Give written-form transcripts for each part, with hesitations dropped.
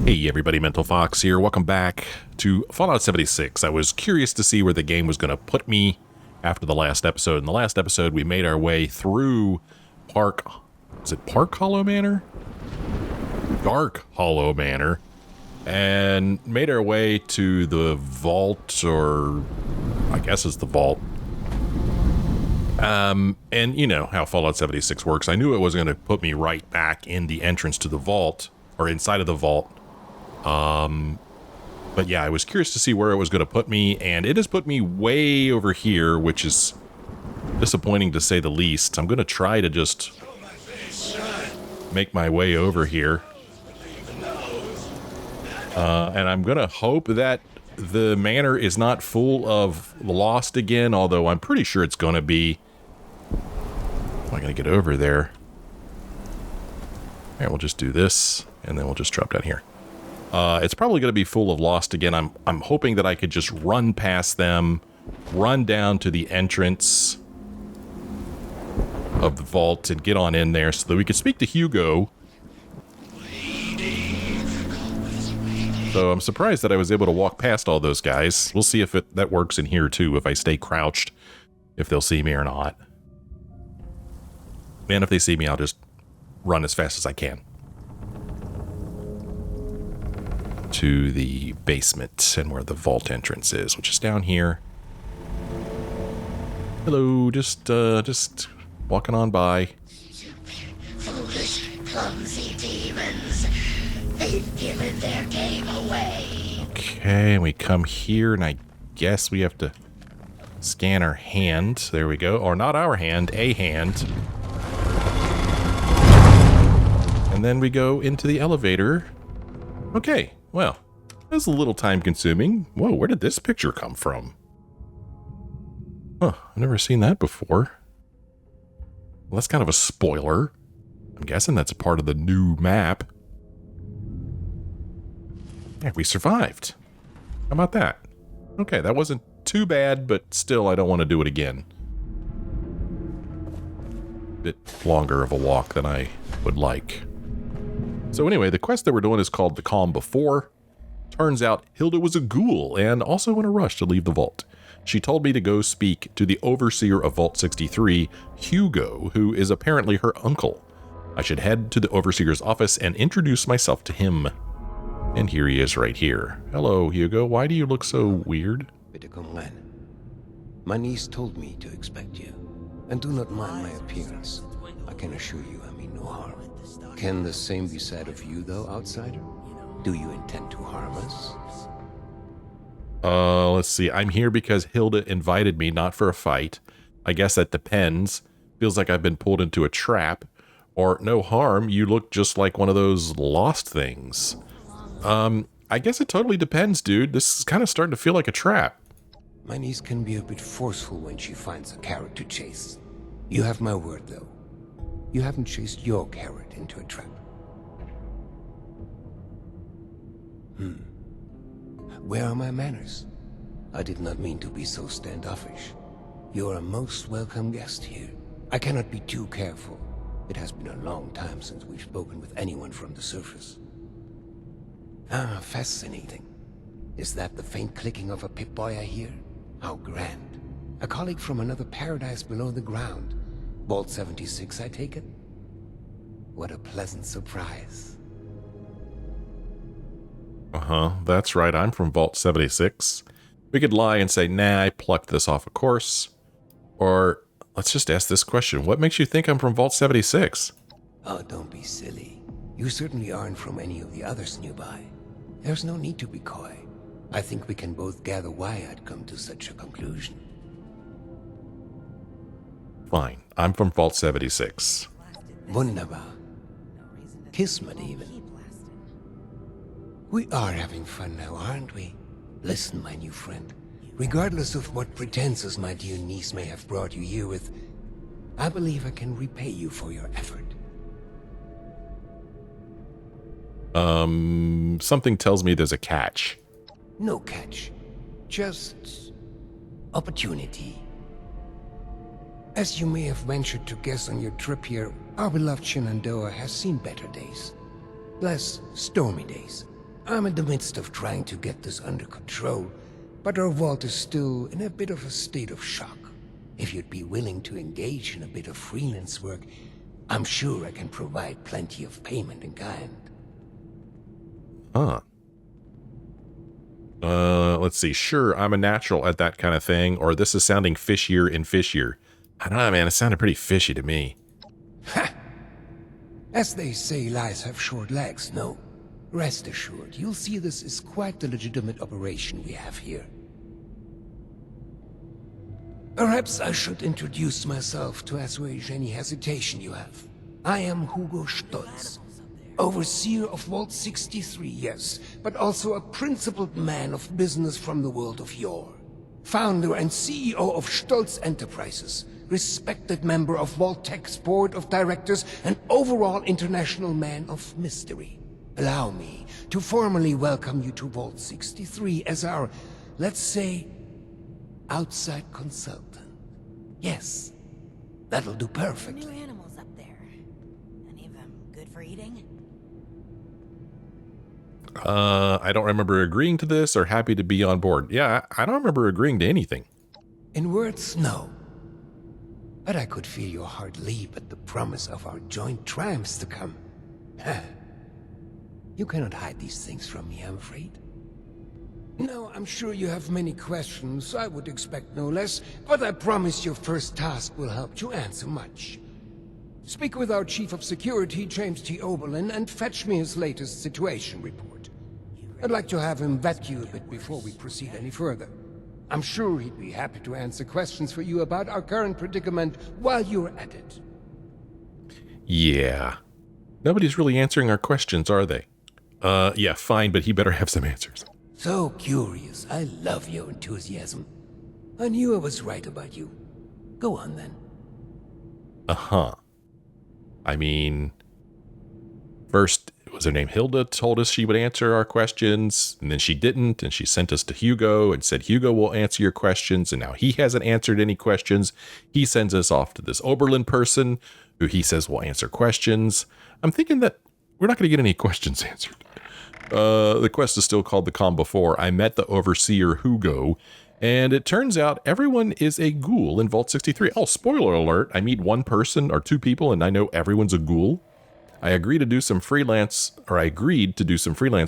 Hey everybody, Mental Fox here. Welcome back to Fallout 76. I was curious to see where the game was going to put me after the last episode. In the last episode, we made our way through Park Hollow Manor? Dark Hollow Manor. And made our way to the vault, or I guess it's the vault. And you know how Fallout 76 works. I knew it was going to put me right back in the entrance to the vault, or inside of the vault. But yeah, I was curious to see where it was going to put me, and it has put me way over here, which is disappointing to say the least. I'm going to try to just make my way over here. And I'm going to hope that the manor is not full of lost again, although I'm pretty sure it's going to be. How am I going to get over there? Alright, we'll just do this, and then we'll just drop down here. It's probably going to be full of lost again. I'm hoping that I could just run past them, run down to the entrance of the vault and get on in there so that we could speak to Hugo. So I'm surprised that I was able to walk past all those guys. We'll see if that works in here too, if I stay crouched, if they'll see me or not. And if they see me, I'll just run as fast as I can to the basement and where the vault entrance is, which is down here. Hello, just walking on by. Foolish, clumsy demons. They've given their game away. Okay, and we come here, and I guess we have to scan our hand. There we go. Or not our hand, a hand. And then we go into the elevator. Okay, well, that's a little time consuming. Whoa, where did this picture come from? Huh, I've never seen that before. Well, that's kind of a spoiler. I'm guessing that's a part of the new map. Yeah, we survived. How about that? Okay, that wasn't too bad, but still, I don't want to do it again. A bit longer of a walk than I would like. So anyway, the quest that we're doing is called The Calm Before. Turns out Hilda was a ghoul and also in a rush to leave the vault. She told me to go speak to the overseer of Vault 63, Hugo, who is apparently her uncle. I should head to the overseer's office and introduce myself to him. And here he is right here. Hello, Hugo. Why do you look so weird? Willkommen. My niece told me to expect you. And do not mind my appearance. I can assure you I mean no harm. Can the same be said of you, though, outsider? Do you intend to harm us? Let's see. I'm here because Hilda invited me, not for a fight. I guess that depends. Feels like I've been pulled into a trap. Or, no harm, you look just like one of those lost things. I guess it totally depends, dude. This is kind of starting to feel like a trap. My niece can be a bit forceful when she finds a carrot to chase. You have my word, though. You haven't chased your carrot into a trap. Where are my manners? I did not mean to be so standoffish. You're a most welcome guest here. I cannot be too careful. It has been a long time since we've spoken with anyone from the surface. Ah, fascinating. Is that the faint clicking of a Pip-Boy I hear? How grand. A colleague from another paradise below the ground. Vault 76, I take it? What a pleasant surprise. Uh-huh, that's right. I'm from Vault 76. We could lie and say, nah, I plucked this off a course. Or, let's just ask this question. What makes you think I'm from Vault 76? Oh, don't be silly. You certainly aren't from any of the others nearby. There's no need to be coy. I think we can both gather why I'd come to such a conclusion. Fine. I'm from Vault 76. Wunderbar. Kismet even. We are having fun now, aren't we? Listen, my new friend. Regardless of what pretenses my dear niece may have brought you here with, I believe I can repay you for your effort. Something tells me there's a catch. No catch. Just opportunity. As you may have ventured to guess on your trip here, our beloved Shenandoah has seen better days. Less stormy days. I'm in the midst of trying to get this under control, but our vault is still in a bit of a state of shock. If you'd be willing to engage in a bit of freelance work, I'm sure I can provide plenty of payment in kind. Huh. Let's see. Sure, I'm a natural at that kind of thing, or this is sounding fishier and fishier. I don't know, man. It sounded pretty fishy to me. Ha! As they say, lies have short legs, no? Rest assured, you'll see this is quite the legitimate operation we have here. Perhaps I should introduce myself to assuage any hesitation you have. I am Hugo Stolz, overseer of Vault 63, yes, but also a principled man of business from the world of yore. Founder and CEO of Stolz Enterprises, respected member of Vault Tech's board of directors, and overall international man of mystery. Allow me to formally welcome you to Vault 63 as our, let's say, outside consultant. Yes, that'll do perfectly. New animals up there. Any of them good for eating? I don't remember agreeing to this or happy to be on board. Yeah, I don't remember agreeing to anything. In words, no. But I could feel your heart leap at the promise of our joint triumphs to come. You cannot hide these things from me, I'm afraid. Now, I'm sure you have many questions. I would expect no less, but I promise your first task will help you answer much. Speak with our Chief of Security, James T. Oberlin, and fetch me his latest situation report. I'd like to have him vet you a bit before we proceed any further. I'm sure he'd be happy to answer questions for you about our current predicament while you're at it. Yeah. Nobody's really answering our questions, are they? Yeah, fine, but he better have some answers. So curious. I love your enthusiasm. I knew I was right about you. Go on, then. Uh-huh. I mean, first, was her name Hilda, told us she would answer our questions, and then she didn't, and she sent us to Hugo and said Hugo will answer your questions, and now he hasn't answered any questions. He sends us off to this Oberlin person, who he says will answer questions. I'm thinking that we're not going to get any questions answered. The quest is still called the Calm Before. I met the overseer Hugo, and it turns out everyone is a ghoul in Vault 63. Oh, spoiler alert, I meet one person or two people and I know everyone's a ghoul. I agreed to do some freelance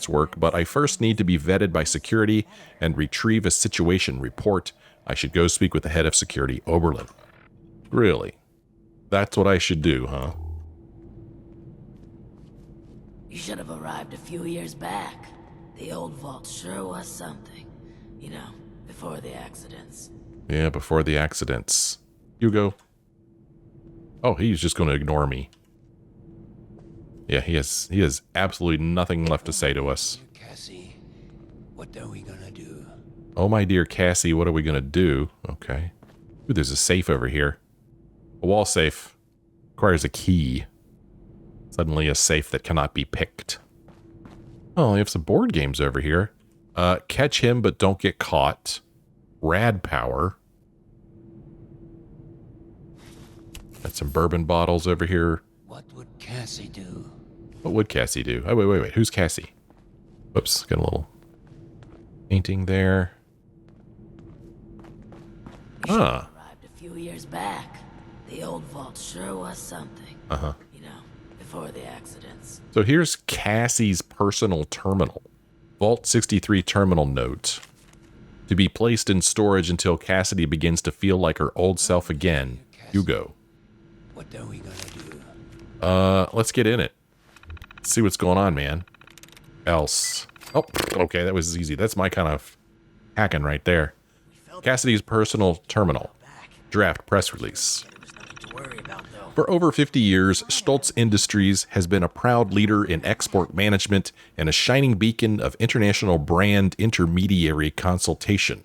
work, but I first need to be vetted by security and retrieve a situation report. I should go speak with the head of security, Oberlin. Really? That's what I should do, huh? You should have arrived a few years back. The old vault sure was something. You know, before the accidents. Yeah, before the accidents. Hugo. Oh, he's just going to ignore me. Yeah, he has absolutely nothing left to say to us. Cassie, what are we gonna do? Oh, my dear Cassie, what are we going to do? Okay. Ooh, there's a safe over here. A wall safe. Requires a key. Suddenly a safe that cannot be picked. Oh, we have some board games over here. Catch him, but don't get caught. Rad power. Got some bourbon bottles over here. What would Cassie do? What would Cassie do? Oh, wait. Who's Cassie? Whoops, got a little painting there. You should have arrived a few years back. The old vault sure was something. Uh-huh. You know, before the accidents. So here's Cassie's personal terminal. Vault 63 terminal note. To be placed in storage until Cassidy begins to feel like her old self again. Hugo. What are we gonna do? Let's get in it. Let's see what's going on, man. Else. Oh, okay, that was easy. That's my kind of hacking right there. Cassidy's personal terminal. Draft press release. For over 50 years, Stolz Industries has been a proud leader in export management and a shining beacon of international brand intermediary consultation.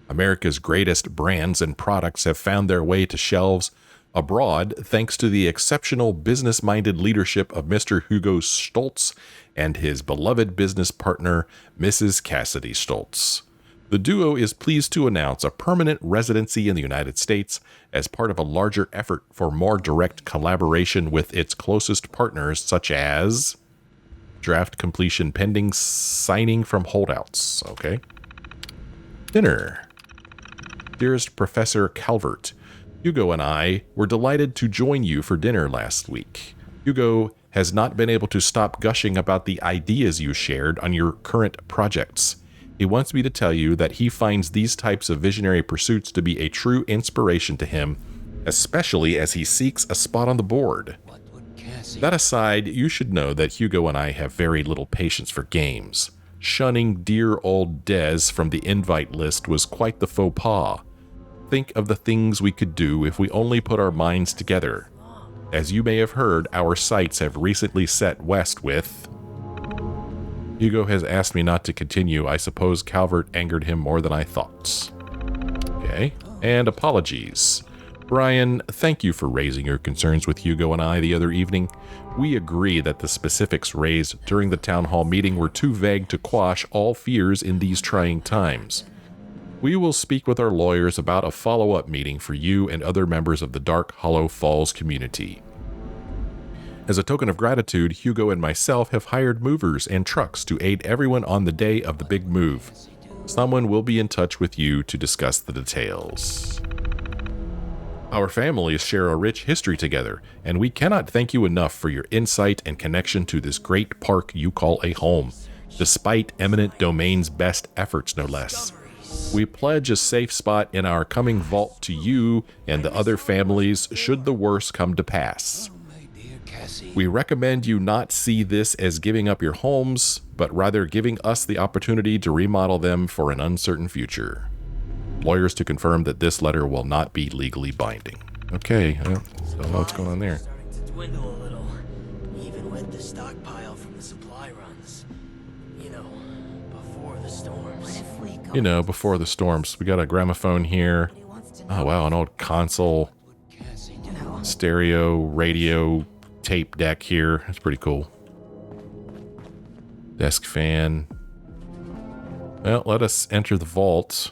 America's greatest brands and products have found their way to shelves abroad thanks to the exceptional business-minded leadership of Mr. Hugo Stolz and his beloved business partner, Mrs. Cassidy Stolz. The duo is pleased to announce a permanent residency in the United States as part of a larger effort for more direct collaboration with its closest partners such as Draft completion pending signing from holdouts. Okay. Dinner. Dearest Professor Calvert, Hugo and I were delighted to join you for dinner last week. Hugo has not been able to stop gushing about the ideas you shared on your current projects. He wants me to tell you that he finds these types of visionary pursuits to be a true inspiration to him, especially as he seeks a spot on the board. That aside, you should know that Hugo and I have very little patience for games. Shunning dear old Dez from the invite list was quite the faux pas. Think of the things we could do if we only put our minds together. As you may have heard, our sights have recently set west with... Hugo has asked me not to continue. I suppose Calvert angered him more than I thought. Okay. And apologies. Brian, thank you for raising your concerns with Hugo and I the other evening. We agree that the specifics raised during the town hall meeting were too vague to quash all fears in these trying times. We will speak with our lawyers about a follow-up meeting for you and other members of the Dark Hollow Falls community. As a token of gratitude, Hugo and myself have hired movers and trucks to aid everyone on the day of the big move. Someone will be in touch with you to discuss the details. Our families share a rich history together, and we cannot thank you enough for your insight and connection to this great park you call a home, despite eminent domain's best efforts, no less. We pledge a safe spot in our coming vault to you and the other families should the worst come to pass. We recommend you not see this as giving up your homes, but rather giving us the opportunity to remodel them for an uncertain future. Lawyers to confirm that this letter will not be legally binding. Okay, I don't know what's going on there. Starting to dwindle a little, even with the stockpile from the supply runs. Before the storms. What if we go Before the storms. We got a gramophone here. Oh wow, an old console, stereo, radio, tape deck here. That's pretty cool. Desk fan. Well, let us enter the vault.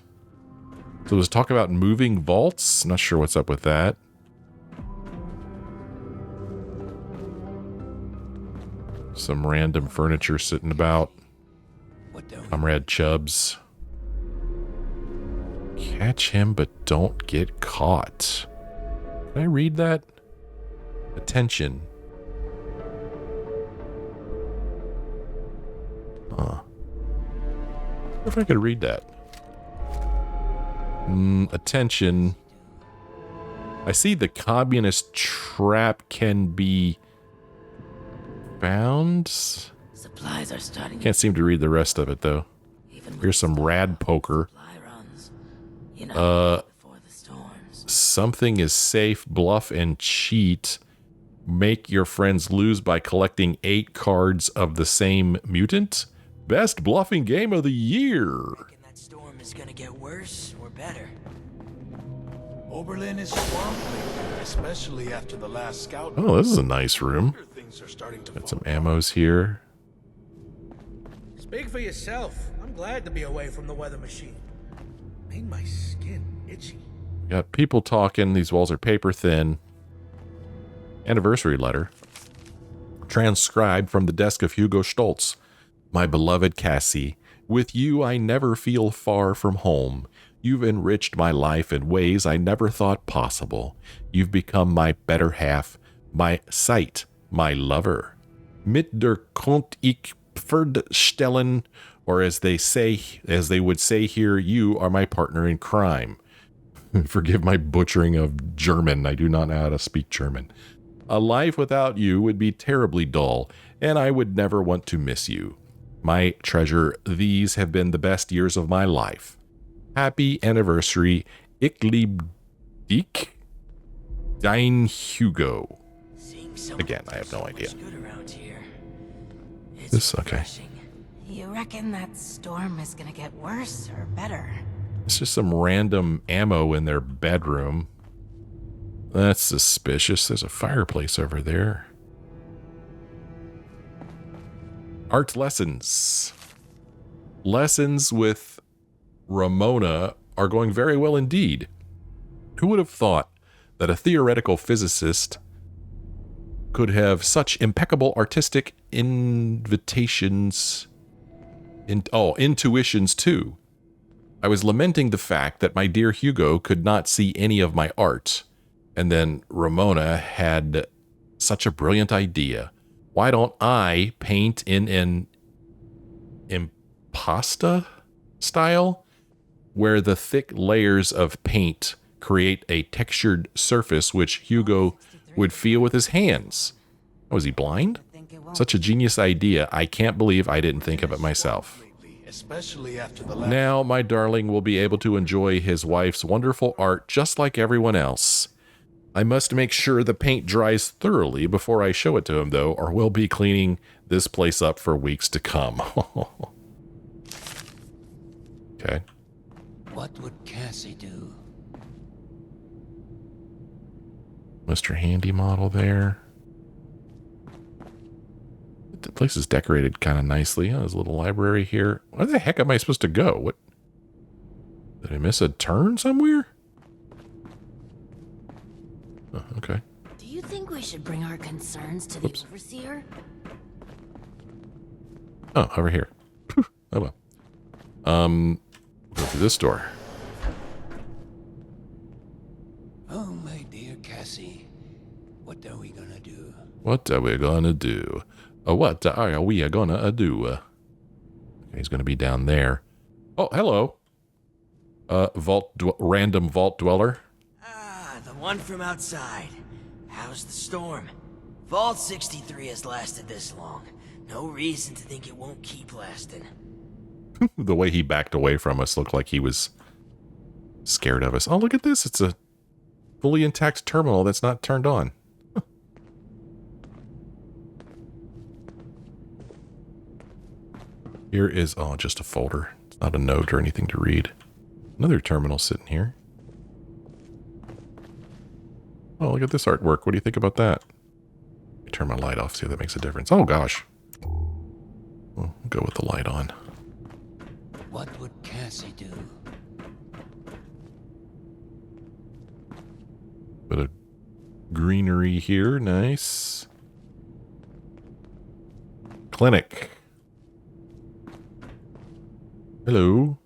So let's talk about moving vaults. Not sure what's up with that. Some random furniture sitting about. Comrade Chubbs. Catch him, but don't get caught. Can I read that? Attention. Huh. I wonder if I could read that. Attention. I see the communist trap can be found. Supplies are starting. Can't seem to read the rest of it though. Here's some rad poker. Before the storms. Something is safe, bluff and cheat. Make your friends lose by collecting 8 cards of the same mutant. Best bluffing game of the year. Thinking that storm is gonna get worse or better. Oberlin is swamped, especially after the last scout. Oh, this is a nice room. Things are starting to Got some ammos here. Speak for yourself. I'm glad to be away from the weather machine. Made my skin itchy. Got people talking. These walls are paper thin. Anniversary letter. Transcribed from the desk of Hugo Stolz. My beloved Cassie, with you I never feel far from home. You've enriched my life in ways I never thought possible. You've become my better half, my sight, my lover. Mit der Kont ich verstellen, or as they would say here, you are my partner in crime. Forgive my butchering of German. I do not know how to speak German. A life without you would be terribly dull, and I would never want to miss you. My treasure, these have been the best years of my life. Happy anniversary, ich lieb dich, dein Hugo. Again, I have no idea. This, okay. You reckon that storm is gonna get worse or better? It's just some random ammo in their bedroom. That's suspicious. There's a fireplace over there. Art lessons. Lessons with Ramona are going very well indeed. Who would have thought that a theoretical physicist could have such impeccable artistic intuitions too. I was lamenting the fact that my dear Hugo could not see any of my art. And then Ramona had such a brilliant idea. Why don't I paint in an impasta style, where the thick layers of paint create a textured surface which Hugo would feel with his hands? Was he blind? Such a genius idea. I can't believe I didn't think of it myself. Especially after the last... Now my darling will be able to enjoy his wife's wonderful art just like everyone else. I must make sure the paint dries thoroughly before I show it to him, though, or we'll be cleaning this place up for weeks to come. Okay. What would Cassie do? Mr. Handy model there. The place is decorated kind of nicely. There's a little library here. Where the heck am I supposed to go? What? Did I miss a turn somewhere? Oh, okay. Do you think we should bring our concerns to the overseer? Oh, over here. Oh well. Go through this door. Oh, my dear Cassie. What are we gonna do? What are we gonna do? What are we gonna do? Okay, he's gonna be down there. Oh, hello. Random vault dweller. Ah, the one from outside. How's the storm? Vault 63 has lasted this long. No reason to think it won't keep lasting. The way he backed away from us looked like he was scared of us. Oh, look at this. It's a fully intact terminal that's not turned on. Here is, oh, just a folder. It's not a note or anything to read. Another terminal sitting here. Oh, look at this artwork. What do you think about that? Let me turn my light off, see if that makes a difference. Oh, gosh. We'll go with the light on. What would Cassie do? Bit of greenery here. Nice. Clinic. Hello.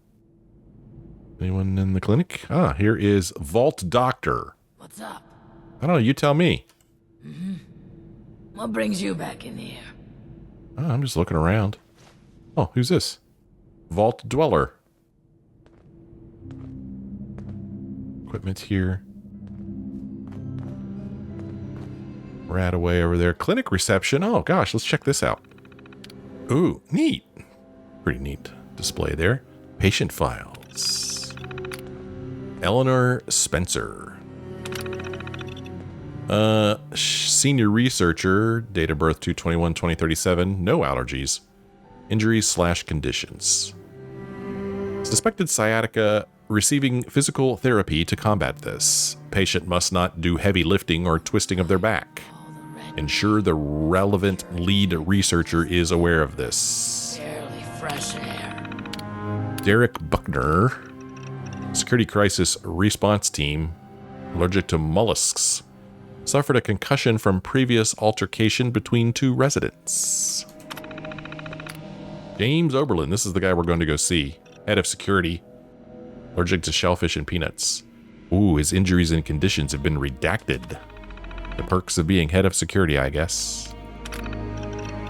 Anyone in the clinic? Ah, here is Vault Doctor. What's up? I don't know, you tell me. What brings you back in here? Oh, I'm just looking around. Oh, who's this? Vault Dweller. Equipment here. Rat away over there. Clinic reception. Oh, gosh, let's check this out. Ooh, neat. Pretty neat display there. Patient files. Eleanor Spencer. Senior researcher, date of birth 2/21/2037, no allergies, injuries/conditions. Suspected sciatica, receiving physical therapy to combat this. Patient must not do heavy lifting or twisting of their back. Ensure the relevant lead researcher is aware of this. Barely fresh air. Derek Buckner, Security Crisis Response Team, allergic to mollusks. Suffered a concussion from previous altercation between two residents. James Oberlin, this is the guy we're going to go see. Head of security. Allergic to shellfish and peanuts. Ooh, his injuries and conditions have been redacted. The perks of being head of security, I guess.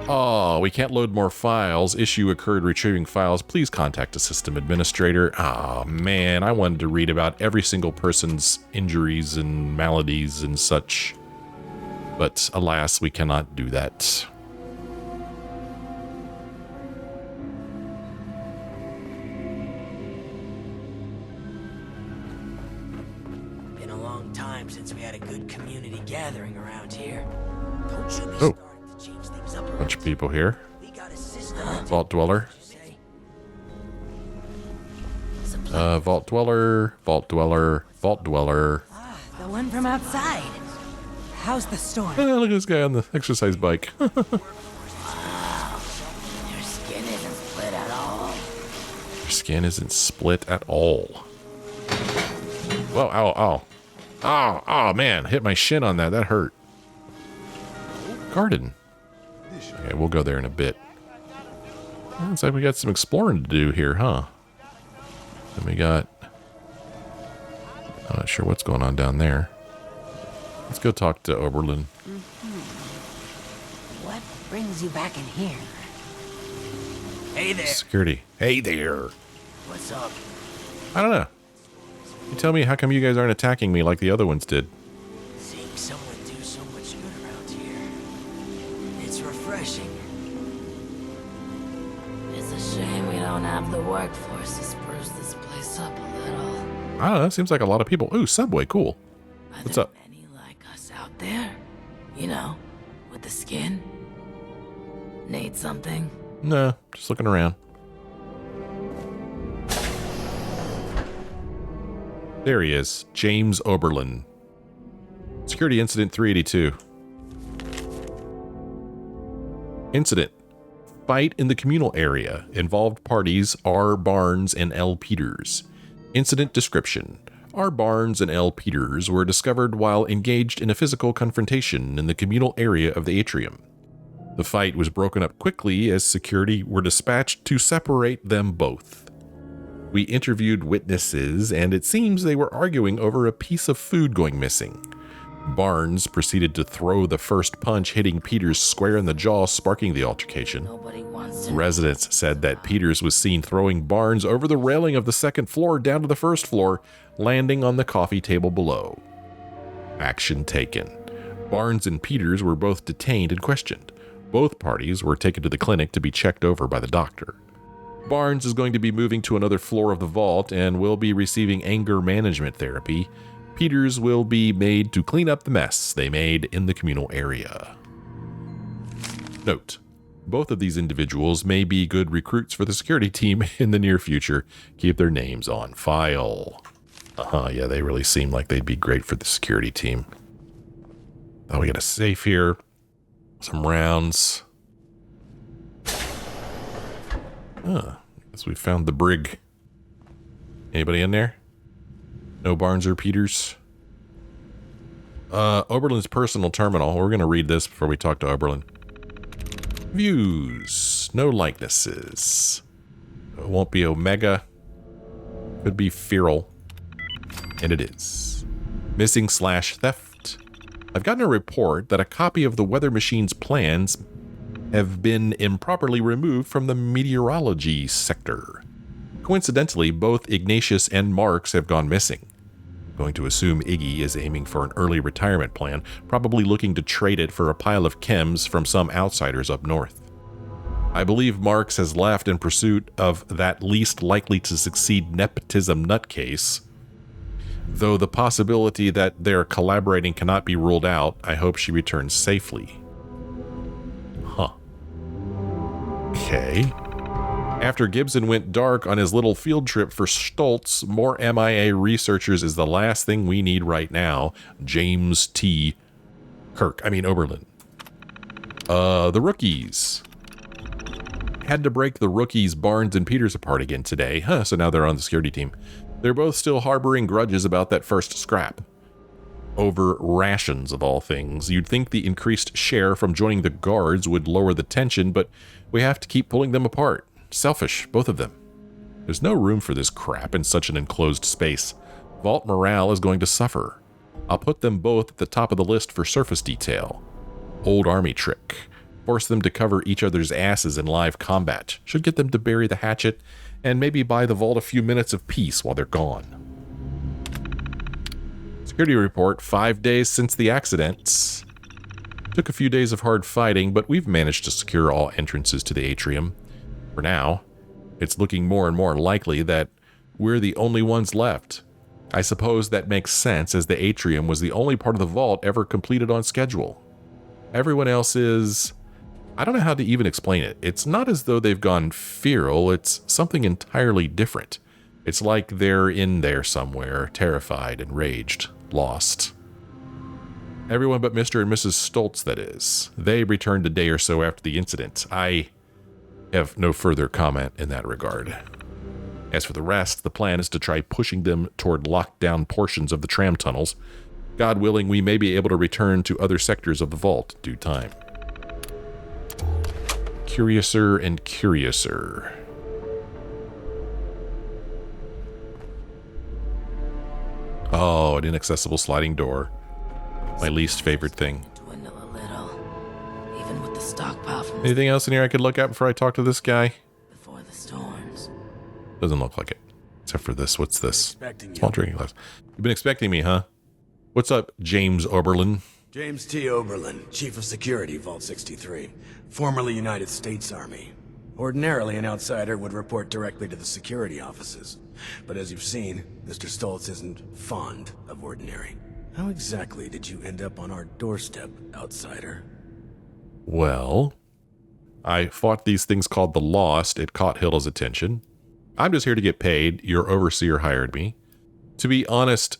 Oh, we can't load more files. Issue occurred retrieving files. Please contact a system administrator. Oh, man, I wanted to read about every single person's injuries and maladies and such. But alas, we cannot do that. Been a long time since we had a good community gathering around here. Don't you be Oh. starting to change things up around Bunch of people here. We got a system. Vault Dweller. Vault Dweller, Vault Dweller, Vault Dweller. The one from outside. How's the storm? Look at this guy on the exercise bike. Your skin isn't split at all. Your skin isn't split at all. Whoa, ow, ow. Oh, man, hit my shin on that. That hurt. Garden. Okay, we'll go there in a bit. Looks like we got some exploring to do here, huh? And we got... I'm not sure what's going on down there. Let's go talk to Oberlin. What brings you back in here? Hey there. Security. Hey there. What's up? I don't know. You tell me, how come you guys aren't attacking me like the other ones did? Seeing someone do so much good around here. It's refreshing. It's a shame we don't have the workforce to spruce this place up a little. I don't know. Seems like a lot of people. Ooh, Subway. Cool. Are What's there up? many like us out there? You know, with the skin? Need something? No, just looking around. There he is. James Oberlin. Security Incident 382. Incident. Fight in the communal area. Involved parties R. Barnes and L. Peters. Incident description. R. Barnes and L. Peters were discovered while engaged in a physical confrontation in the communal area of the atrium. The fight was broken up quickly as security were dispatched to separate them both. We interviewed witnesses, and it seems they were arguing over a piece of food going missing. Barnes proceeded to throw the first punch, hitting Peters square in the jaw, sparking the altercation. Nobody wants to. Residents said that Peters was seen throwing Barnes over the railing of the second floor down to the first floor, landing on the coffee table below. Action taken. Barnes and Peters were both detained and questioned. Both parties were taken to the clinic to be checked over by the doctor. Barnes is going to be moving to another floor of the vault and will be receiving anger management therapy. Peters will be made to clean up the mess they made in the communal area. Note: both of these individuals may be good recruits for the security team in the near future. Keep their names on file. Yeah, they really seem like they'd be great for the security team. Oh, we got a safe here. Some rounds. Guess we found the brig. Anybody in there? No Barnes or Peters? Oberlin's personal terminal. We're going to read this before we talk to Oberlin. Views. No likenesses. It won't be Omega. Could be Feral. And it is. Missing/theft. I've gotten a report that a copy of the weather machine's plans have been improperly removed from the meteorology sector. Coincidentally, both Ignatius and Marks have gone missing. I'm going to assume Iggy is aiming for an early retirement plan, probably looking to trade it for a pile of chems from some outsiders up north. I believe Marks has left in pursuit of that least likely to succeed nepotism nutcase. Though the possibility that they're collaborating cannot be ruled out, I hope she returns safely. Okay. After Gibson went dark on his little field trip for Stolz, more MIA researchers is the last thing we need right now. James T. Oberlin. The rookies. Had to break the rookies Barnes and Peters apart again today. So now they're on the security team. They're both still harboring grudges about that first scrap. Over rations, of all things. You'd think the increased share from joining the guards would lower the tension, but we have to keep pulling them apart. Selfish, both of them. There's no room for this crap in such an enclosed space. Vault morale is going to suffer. I'll put them both at the top of the list for surface detail. Old army trick. Force them to cover each other's asses in live combat. Should get them to bury the hatchet and maybe buy the vault a few minutes of peace while they're gone. Security report, 5 days since the accidents. Took a few days of hard fighting, but we've managed to secure all entrances to the atrium. For now, it's looking more and more likely that we're the only ones left. I suppose that makes sense, as the atrium was the only part of the vault ever completed on schedule. Everyone else is... I don't know how to even explain it. It's not as though they've gone feral, it's something entirely different. It's like they're in there somewhere, terrified, enraged, lost. Everyone but Mr. and Mrs. Stolz, that is. They returned a day or so after the incident. I have no further comment in that regard. As for the rest, the plan is to try pushing them toward locked down portions of the tram tunnels. God willing, we may be able to return to other sectors of the vault in due time. curiouser and curiouser. Oh, an inaccessible sliding door. My least favorite thing. Dwindle a little, even with the stockpile from Anything else in here I could look at before I talk to this guy? before the storms. Doesn't look like it. Except for this. What's this? Expecting Small you. drinking glass. You've been expecting me, huh? What's up, James Oberlin? James T. Oberlin, Chief of Security, Vault 63. Formerly United States Army. Ordinarily, an outsider would report directly to the security offices. But as you've seen, Mr. Stolz isn't fond of ordinary. How exactly did you end up on our doorstep, outsider? Well, I fought these things called the Lost. It caught Hilda's attention. I'm just here to get paid. Your overseer hired me. To be honest,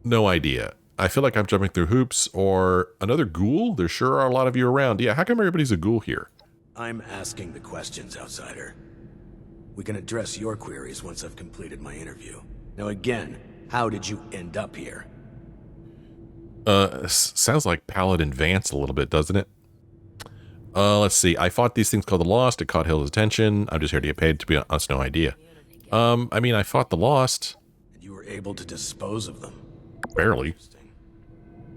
no idea. I feel like I'm jumping through hoops. Or another ghoul? There sure are a lot of you around. Yeah, how come everybody's a ghoul here? I'm asking the questions, outsider. We can address your queries once I've completed my interview. Now again, how did you end up here? Sounds like Paladin Vance a little bit, doesn't it? Let's see. I fought these things called the Lost. It caught Hilda's attention. I'm just here to get paid. To be honest, no idea. I mean, I fought the Lost. And you were able to dispose of them? Barely. Interesting.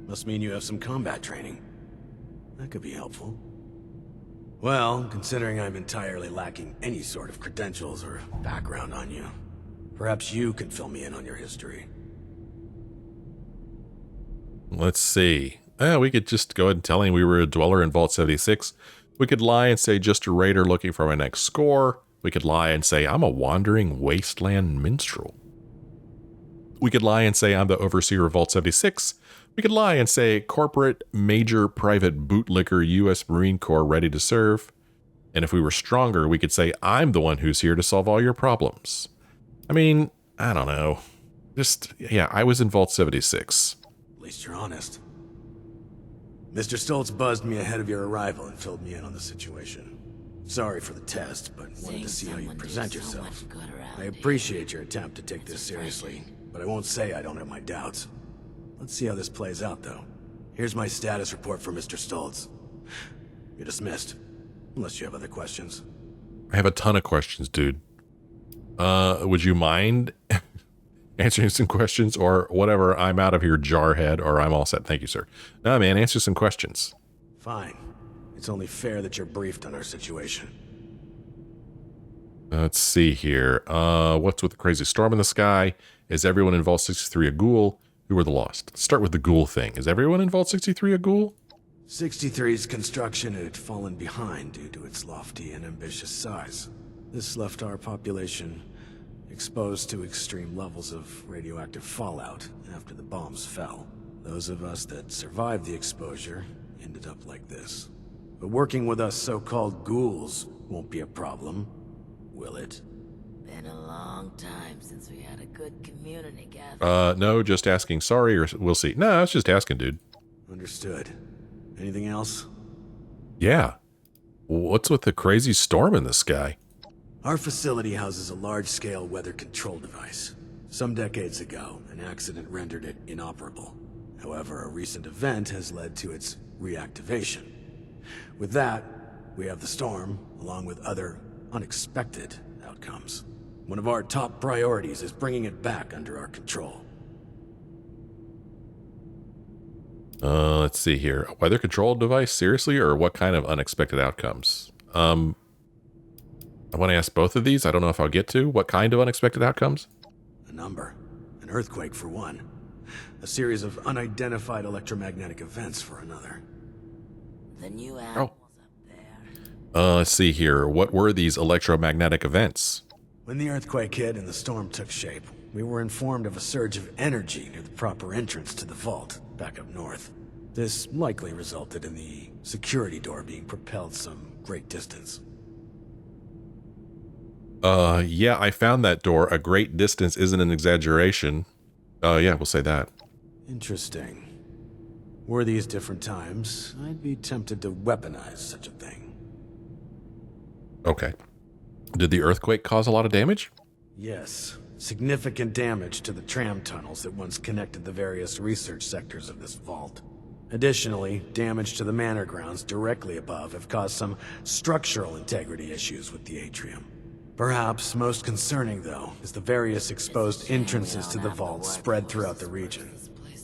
Must mean you have some combat training. That could be helpful. Well, considering I'm entirely lacking any sort of credentials or background on you, perhaps you can fill me in on your history. Let's see. We could just go ahead and tell him we were a dweller in Vault 76. We could lie and say just a raider looking for my next score. We could lie and say I'm a wandering wasteland minstrel. We could lie and say I'm the overseer of Vault 76. We could lie and say corporate major private bootlicker U.S. Marine Corps ready to serve. And if we were stronger, we could say I'm the one who's here to solve all your problems. I mean, I don't know. Yeah, I was in Vault 76. At least you're honest. Mr. Stolz buzzed me ahead of your arrival and filled me in on the situation. Sorry for the test, but wanted to see how you present yourself. I appreciate your attempt to take this seriously, but I won't say I don't have my doubts. Let's see how this plays out, though. Here's my status report for Mr. Stolz. You're dismissed, unless you have other questions. I have a ton of questions, dude. Would you mind answering some questions or whatever? I'm out of here, jarhead, or I'm all set. Thank you, sir. No, man, answer some questions. Fine. It's only fair that you're briefed on our situation. Let's see here. What's with the crazy storm in the sky? Is everyone in Vault 63 a ghoul? Who are the Lost? Let's start with the ghoul thing. Is everyone in Vault 63 a ghoul? 63's construction had fallen behind due to its lofty and ambitious size. This left our population exposed to extreme levels of radioactive fallout after the bombs fell. Those of us that survived the exposure ended up like this. But working with us so-called ghouls won't be a problem, will it? Been a long time since we had a good community gathering. No, just asking. Sorry, or we'll see. No, I was just asking, dude. Understood. Anything else? Yeah. What's with the crazy storm in the sky? Our facility houses a large-scale weather control device. Some decades ago, an accident rendered it inoperable. However, a recent event has led to its reactivation. With that, we have the storm, along with other unexpected outcomes. One of our top priorities is bringing it back under our control. Let's see here. A weather control device? Seriously? Or what kind of unexpected outcomes? I want to ask both of these. I don't know if I'll get to. What kind of unexpected outcomes? A number. An earthquake for one. A series of unidentified electromagnetic events for another. The new animals up there. Let's see here. What were these electromagnetic events? When the earthquake hit and the storm took shape, we were informed of a surge of energy near the proper entrance to the vault, back up north. This likely resulted in the security door being propelled some great distance. Yeah, I found that door. A great distance isn't an exaggeration. Yeah, we'll say that. Interesting. Were these different times, I'd be tempted to weaponize such a thing. Okay. Did the earthquake cause a lot of damage? Yes. Significant damage to the tram tunnels that once connected the various research sectors of this vault. Additionally, damage to the manor grounds directly above have caused some structural integrity issues with the atrium. Perhaps most concerning, though, is the various exposed entrances to the vault spread throughout the region.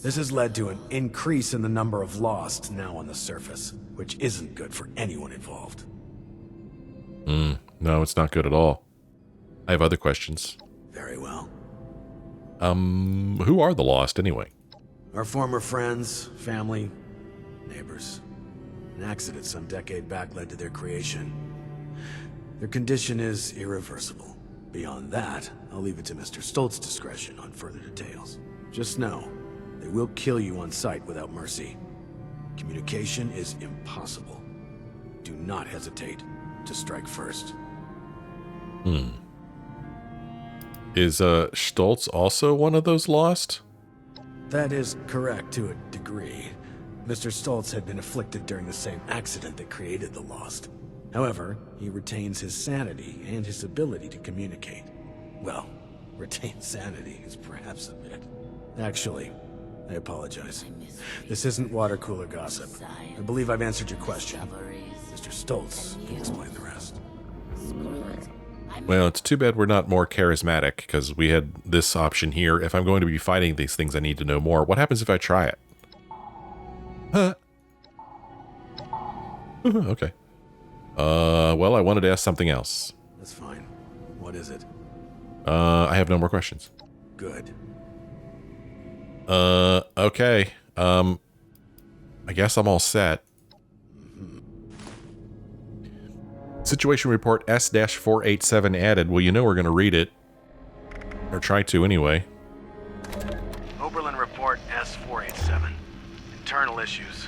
This has led to an increase in the number of lost now on the surface, which isn't good for anyone involved. No, it's not good at all. I have other questions. Very well. Who are the lost anyway? Our former friends, family, neighbors. An accident some decade back led to their creation. Their condition is irreversible. Beyond that, I'll leave it to Mr. Stoltz's discretion on further details. Just know, they will kill you on sight without mercy. Communication is impossible. Do not hesitate to strike first. Is Stolz also one of those lost? That is correct to a degree. Mr. Stolz had been afflicted during the same accident that created the Lost. However, he retains his sanity and his ability to communicate. Well, retain sanity is perhaps a bit. Actually, I apologize. This isn't water cooler gossip. I believe I've answered your question. Mr. Stolz can explain the rest. Well, it's too bad we're not more charismatic, because we had this option here. If I'm going to be fighting these things, I need to know more. What happens if I try it? Huh? Okay. Well, I wanted to ask something else. That's fine. What is it? I have no more questions. Good. Okay. I guess I'm all set. Situation report S-487 added. Well, you know we're going to read it. Or try to, anyway. Oberlin report S-487. Internal issues.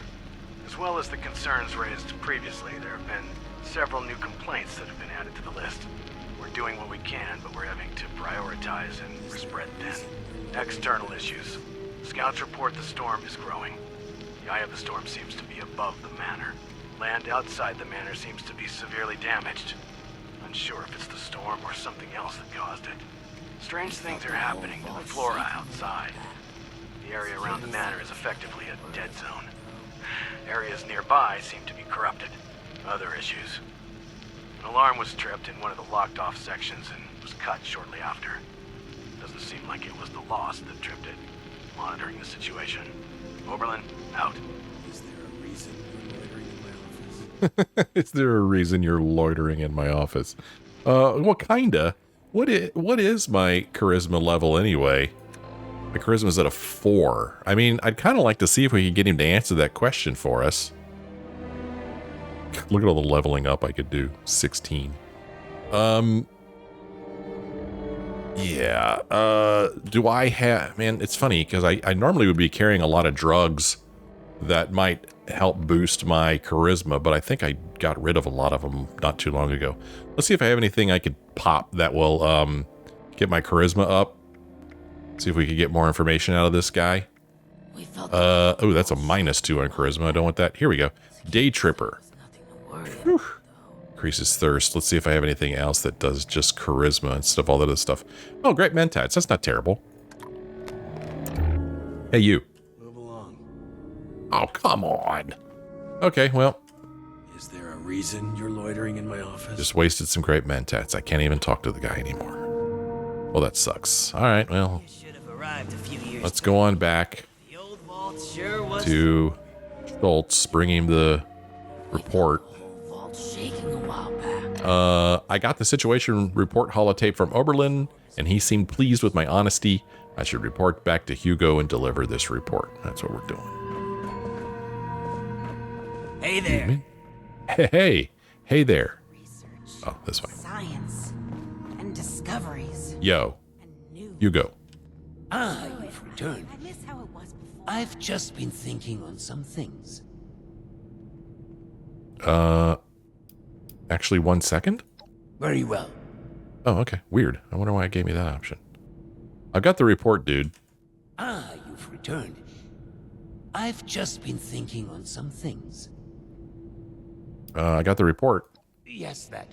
As well as the concerns raised previously, there have been several new complaints that have been added to the list. We're doing what we can, but we're having to prioritize and we're spread thin. External issues. Scouts report the storm is growing. The eye of the storm seems to be above the manor. Land outside the manor seems to be severely damaged. Unsure if it's the storm or something else that caused it. Strange things are happening to the flora outside. The area around the manor is effectively a dead zone. Areas nearby seem to be corrupted. Other issues. An alarm was tripped in one of the locked-off sections and was cut shortly after. Doesn't seem like it was the Lost that tripped it. Monitoring the situation. Oberlin, out. Is there a reason you're loitering in my office? Is there a reason you're loitering in my office? Well, kinda. What is my charisma level anyway? My charisma's at a 4. I mean, I'd kind of like to see if we could get him to answer that question for us. Look at all the leveling up I could do. 16. Yeah. Do I have... Man, it's funny, because I normally would be carrying a lot of drugs that might help boost my charisma, but I think I got rid of a lot of them not too long ago. Let's see if I have anything I could pop that will get my charisma up. See if we could get more information out of this guy. Oh, that's a -2 on charisma. I don't want that. Here we go. Day Tripper. Whew. Increases thirst. Let's see if I have anything else that does just charisma instead of all that other stuff. Oh, great mentats. That's not terrible. Hey, you. Move along. Oh, come on. Okay, well. Is there a reason you're loitering in my office? Just wasted some great mentats. I can't even talk to the guy anymore. Well, that sucks. All right, well. Let's go on back to Stolz, bring him the report. I got the situation report holotape from Oberlin, and he seemed pleased with my honesty. I should report back to Hugo and deliver this report. That's what we're doing. Hey there. Hey there. Oh, this way. Science and discoveries. Yo, Hugo. Ah, you've returned. I miss how it was before. I've just been thinking on some things. Actually, 1 second? Very well. Oh, okay. Weird. I wonder why it gave me that option. I've got the report, dude. Ah, you've returned. I've just been thinking on some things. I got the report. Yes, that.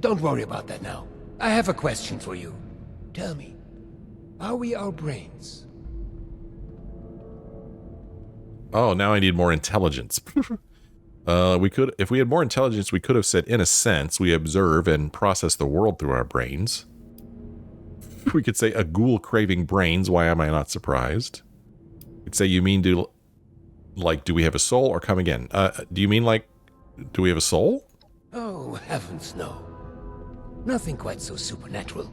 Don't worry about that now. I have a question for you. Tell me, are we our brains? Oh, now I need more intelligence. If we had more intelligence, we could have said, in a sense, we observe and process the world through our brains. We could say a ghoul craving brains. Why am I not surprised? We'd say, you mean do we have a soul, or come again? Do you mean do we have a soul? Oh, heavens, no. Nothing quite so supernatural.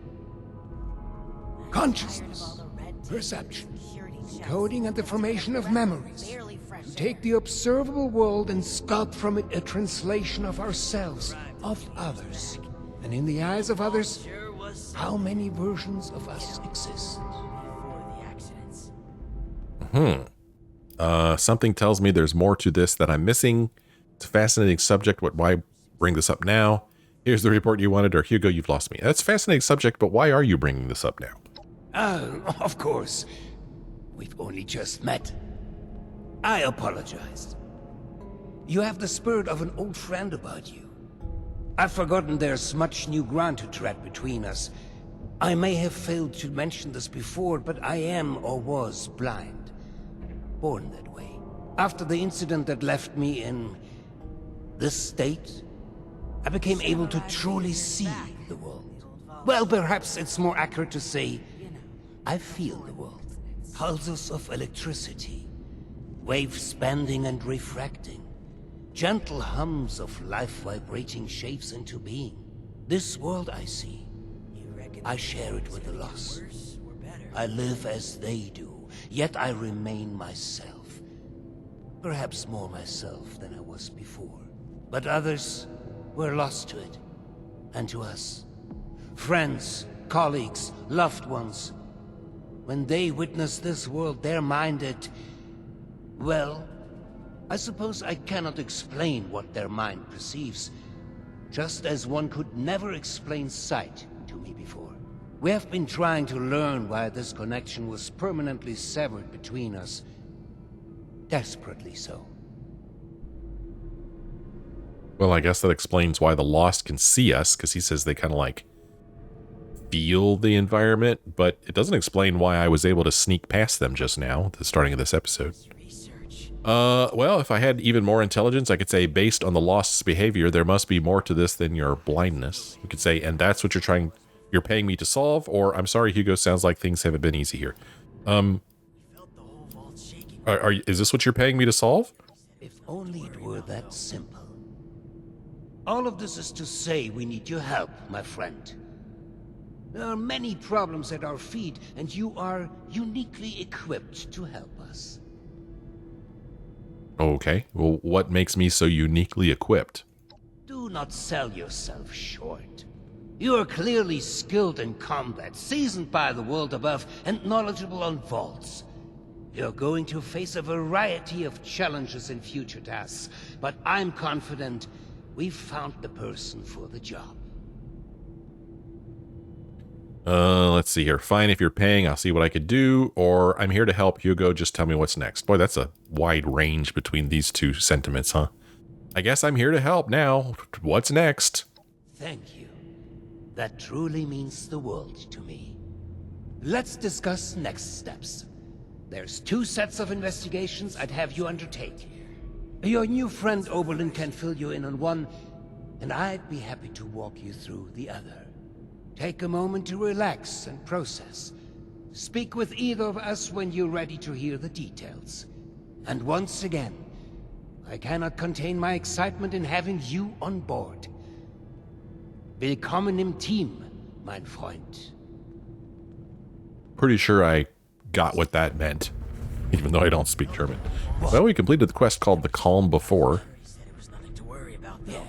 Consciousness, perception, coding and the formation of memories. You take the observable world and sculpt from it a translation of ourselves, of others. And in the eyes of others, how many versions of us exist? Something tells me there's more to this that I'm missing. It's a fascinating subject, but why bring this up now? Here's the report you wanted, or Hugo, you've lost me. That's a fascinating subject, but why are you bringing this up now? Of course. We've only just met. I apologize. You have the spirit of an old friend about you. I've forgotten there's much new ground to tread between us. I may have failed to mention this before, but I am or was blind. Born that way. After the incident that left me in this state, I became able to truly see the world. Well, perhaps it's more accurate to say, I feel the world. Pulses of electricity, waves bending and refracting, gentle hums of life vibrating shapes into being. This world I see, I share it with the lost. I live as they do, yet I remain myself. Perhaps more myself than I was before. But others were lost to it, and to us. Friends, colleagues, loved ones. When they witness this world, they're minded... Well, I suppose I cannot explain what their mind perceives, just as one could never explain sight to me before. We have been trying to learn why this connection was permanently severed between us. Desperately so. Well, I guess that explains why the Lost can see us, because he says they kind of feel the environment, but it doesn't explain why I was able to sneak past them just now at the starting of this episode. Well, if I had even more intelligence, I could say, based on the Lost's behavior, there must be more to this than your blindness. You could say, and that's what you're paying me to solve, or I'm sorry, Hugo, sounds like things haven't been easy here. Is this what you're paying me to solve? If only it were that simple. All of this is to say we need your help, my friend. There are many problems at our feet, and you are uniquely equipped to help us. Okay, well, what makes me so uniquely equipped? Do not sell yourself short. You are clearly skilled in combat, seasoned by the world above, and knowledgeable on vaults. You're going to face a variety of challenges in future tasks, but I'm confident we've found the person for the job. Let's see here. Fine, if you're paying, I'll see what I could do, or I'm here to help, Hugo, just tell me what's next. Boy, that's a wide range between these two sentiments, huh? I guess I'm here to help now. What's next? Thank you. That truly means the world to me. Let's discuss next steps. There's 2 sets of investigations I'd have you undertake. Your new friend Oberlin can fill you in on one, and I'd be happy to walk you through the other. Take a moment to relax and process. Speak with either of us when you're ready to hear the details. And once again, I cannot contain my excitement in having you on board. Willkommen im Team, mein Freund. Pretty sure I got what that meant, even though I don't speak German. Well, we completed the quest called The Calm Before. Yeah,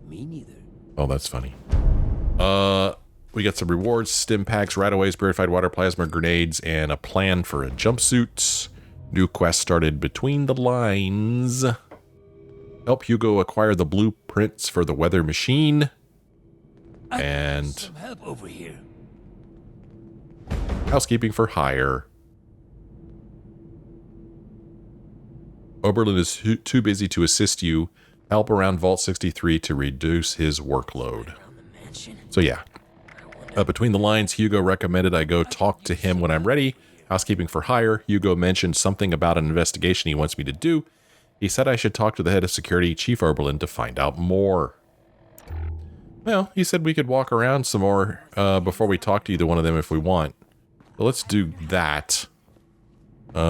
me neither. Oh, that's funny. We got some rewards, stim packs, rataways, purified water, plasma grenades, and a plan for a jumpsuit. New quest started between the lines. Help Hugo acquire the blueprints for the weather machine. And some help over here. Housekeeping for hire. Oberlin is too busy to assist you. Help around Vault 63 to reduce his workload. So yeah. Between the lines, Hugo recommended I go talk to him when I'm ready. Housekeeping for hire. Hugo mentioned something about an investigation he wants me to do. He said I should talk to the head of security, Chief Oberlin, to find out more. Well, he said we could walk around some more before we talk to either one of them if we want. So let's do that. I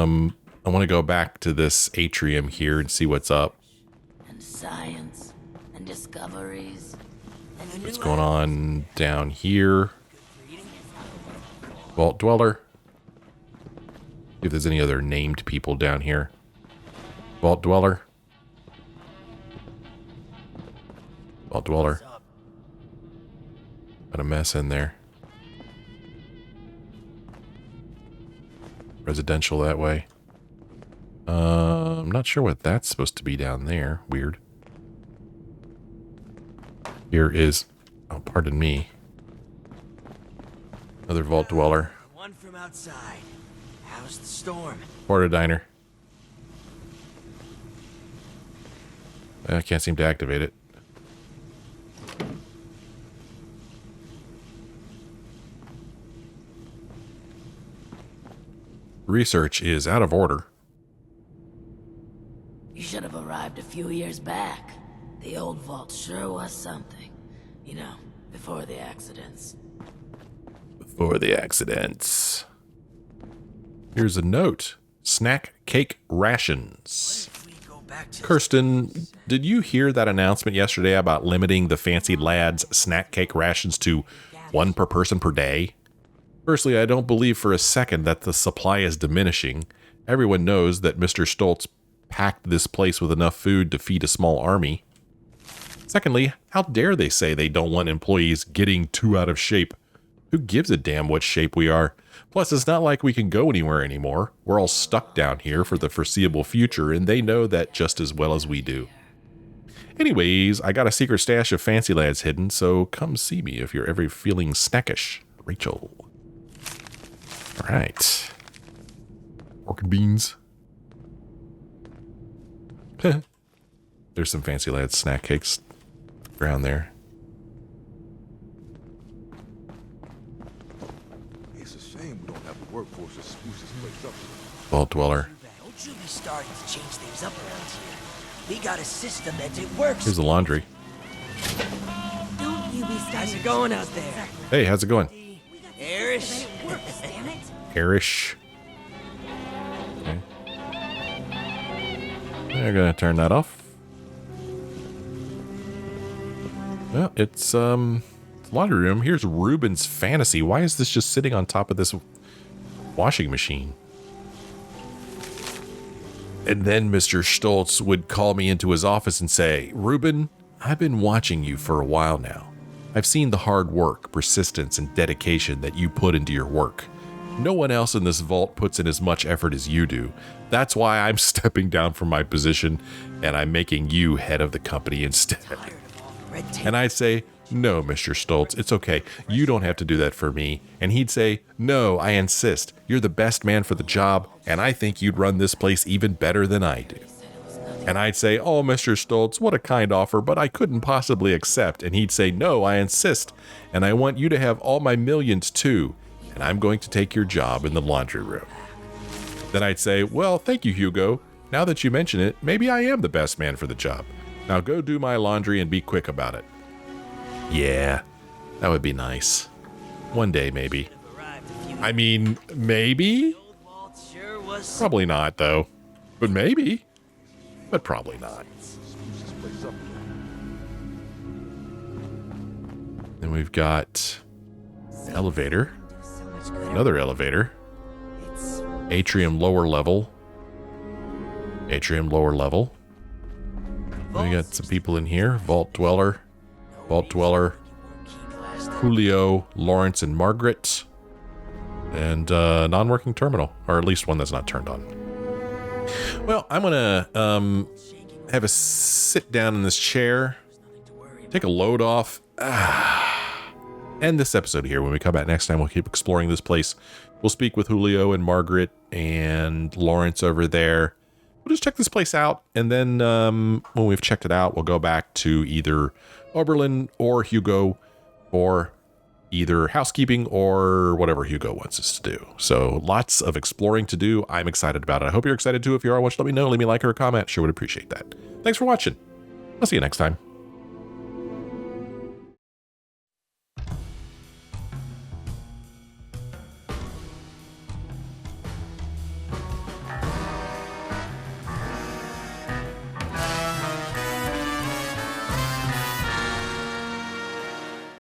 want to go back to this atrium here and see what's up. And science and discoveries. And What's going on down here? Vault Dweller. See if there's any other named people down here. Vault Dweller. Vault Dweller. Got a mess in there. Residential that way. I'm not sure what that's supposed to be down there. Weird. Here is, oh, pardon me. Another Vault Dweller. One from outside. How's the storm? Porta Diner. I can't seem to activate it. Research is out of order. You should have arrived a few years back. The old vault sure was something. You know, before the accidents. Before the accidents. Here's a note. Snack cake rations. If we go back to Kirsten, did you hear that announcement yesterday about limiting the Fancy Lads snack cake rations to 1 per person per day? Firstly, I don't believe for a second that the supply is diminishing. Everyone knows that Mr. Stolz packed this place with enough food to feed a small army. Secondly, how dare they say they don't want employees getting too out of shape? Who gives a damn what shape we are? Plus, it's not like we can go anywhere anymore. We're all stuck down here for the foreseeable future, and they know that just as well as we do. Anyways, I got a secret stash of Fancy Lads hidden, so come see me if you're ever feeling snackish. Rachel. All right. Pork and beans. There's some Fancy Lads snack cakes around there. It's a shame we don't have the workforce to spruce this place up. Vault Dweller. Don't you be starting to change things up around here. We got a system that it works. Here's the laundry. Don't you be How's it going out there? Hey, how's it going? Airish? Damn it. Airish. Okay. They're gonna turn that off. Well, it's laundry room. Here's Ruben's fantasy. Why is this just sitting on top of this washing machine? And then Mr. Stolz would call me into his office and say, Ruben, I've been watching you for a while now. I've seen the hard work, persistence, and dedication that you put into your work. No one else in this vault puts in as much effort as you do. That's why I'm stepping down from my position and I'm making you head of the company instead. And I'd say, no, Mr. Stolz, it's okay. You don't have to do that for me. And he'd say, no, I insist. You're the best man for the job, and I think you'd run this place even better than I do. And I'd say, oh, Mr. Stolz, what a kind offer, but I couldn't possibly accept. And he'd say, no, I insist. And I want you to have all my millions too. And I'm going to take your job in the laundry room. Then I'd say, well, thank you, Hugo. Now that you mention it, maybe I am the best man for the job. Now go do my laundry and be quick about it. Yeah, that would be nice. One day, maybe. I mean, maybe? Probably not, though. But maybe. But probably not. Then we've got elevator. Another elevator. Atrium lower level. Atrium lower level. We got some people in here. Vault Dweller. Vault Dweller. Julio, Lawrence, and Margaret. And non-working terminal. Or at least one that's not turned on. Well, I'm going to have a sit down in this chair. Take a load off. End this episode here. When we come back next time, we'll keep exploring this place. We'll speak with Julio and Margaret and Lawrence over there. We'll just check this place out, and then when we've checked it out, we'll go back to either Oberlin or Hugo for either housekeeping or whatever Hugo wants us to do. So lots of exploring to do. I'm excited about it. I hope you're excited too. If you are, let me know. Leave me a like or a comment. Sure would appreciate that. Thanks for watching. I'll see you next time.